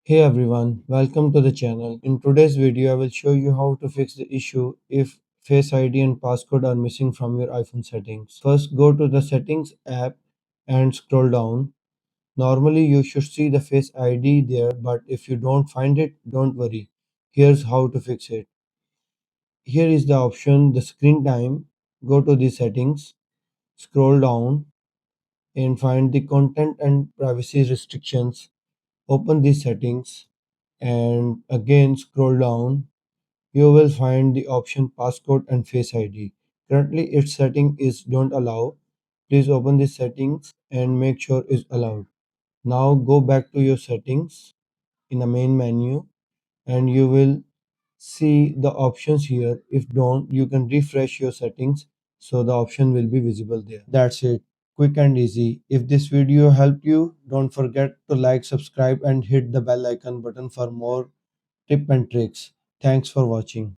Hey everyone, welcome to the channel. In today's video, I will show you how to fix the issue if Face ID and passcode are missing from your iPhone settings. First, go to the Settings app and scroll down. Normally, you should see the Face ID there, but if you don't find it, don't worry. Here's how to fix it. Here is the option, the screen time. Go to the settings, scroll down and find the content and privacy restrictions. Open these settings and again scroll down. You will find the option passcode and face ID. Currently its setting is don't allow. Please open the settings and make sure is allowed. Now go back to your settings in the main menu and you will see the options here. If don't, you can refresh your settings so the option will be visible there. That's it. Quick and easy. If this video helped you, don't forget to like, subscribe and hit the bell icon button for more tip and tricks. Thanks for watching.